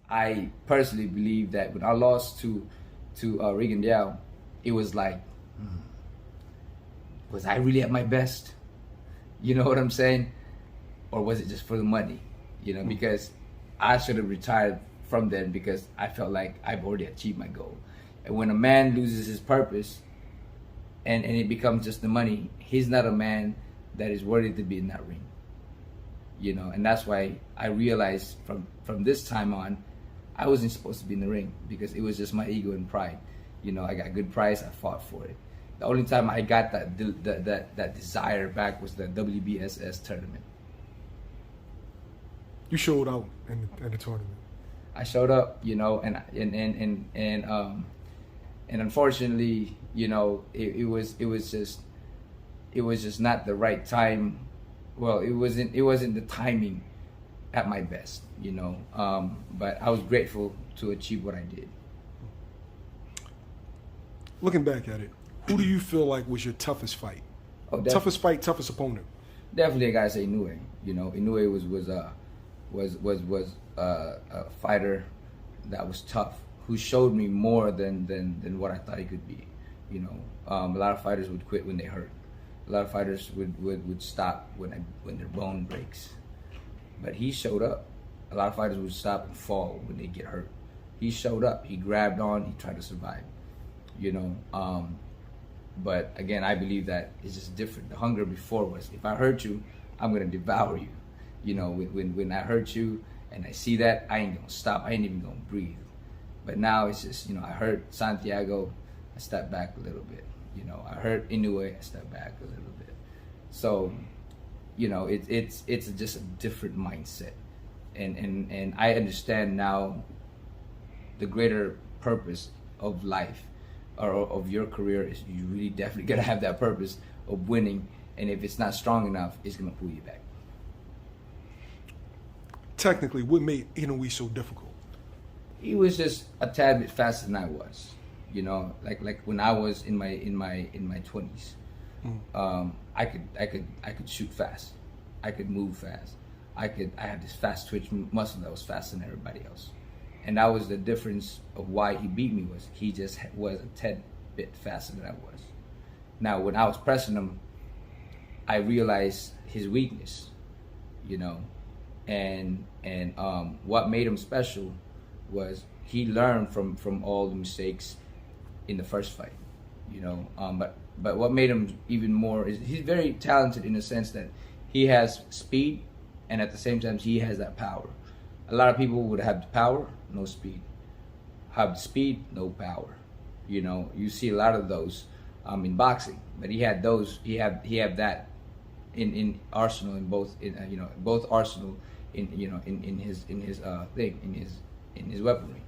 I personally believe that when I lost to Rigondeaux, it was like, was I really at my best? You know what I'm saying? Or was it just for the money? You know, because I should have retired from then because I felt like I've already achieved my goal. And when a man loses his purpose and it becomes just the money, he's not a man that is worthy to be in that ring. You know, and that's why I realized from this time on, I wasn't supposed to be in the ring because it was just my ego and pride. You know, I got good price, I fought for it. The only time I got that desire back was the WBSS tournament. You showed out in the tournament. I showed up, you know, and unfortunately, you know, it was just not the right time. Well, it wasn't the timing at my best, you know. But I was grateful to achieve what I did. Looking back at it, who do you feel like was your toughest fight? Toughest fight, toughest opponent? Definitely, I gotta say Inoue. You know, Inoue was a fighter that was tough, who showed me more than what I thought he could be. You know, a lot of fighters would quit when they hurt. A lot of fighters would stop when their bone breaks. But he showed up. A lot of fighters would stop and fall when they get hurt. He showed up. He grabbed on. He tried to survive. You know, but again, I believe that it's just different. The hunger before was, if I hurt you, I'm gonna devour you. You know, when I hurt you and I see that, I ain't gonna stop. I ain't even gonna breathe. But now it's just, you know, I hurt Santiago, I stepped back a little bit. You know, I hurt Inoue, I stepped back a little bit. So, you know, it's just a different mindset, and I understand now the greater purpose of life or of your career is you really definitely gotta have that purpose of winning, and if it's not strong enough, it's gonna pull you back. Technically, what made Inoue so difficult? He was just a tad bit faster than I was. You know, like when I was in my 20s, I could shoot fast, I could move fast, I had this fast twitch muscle that was faster than everybody else, and that was the difference of why he beat me. Was he just was a tad bit faster than I was. Now when I was pressing him, I realized his weakness, you know, and what made him special was he learned from all the mistakes in the first fight, you know. But what made him even more is he's very talented in the sense that he has speed, and at the same time he has that power. A lot of people would have the power, no speed. Have the speed, no power. You know, you see a lot of those in boxing, but he had those. He had that in arsenal in both both arsenal in his weaponry.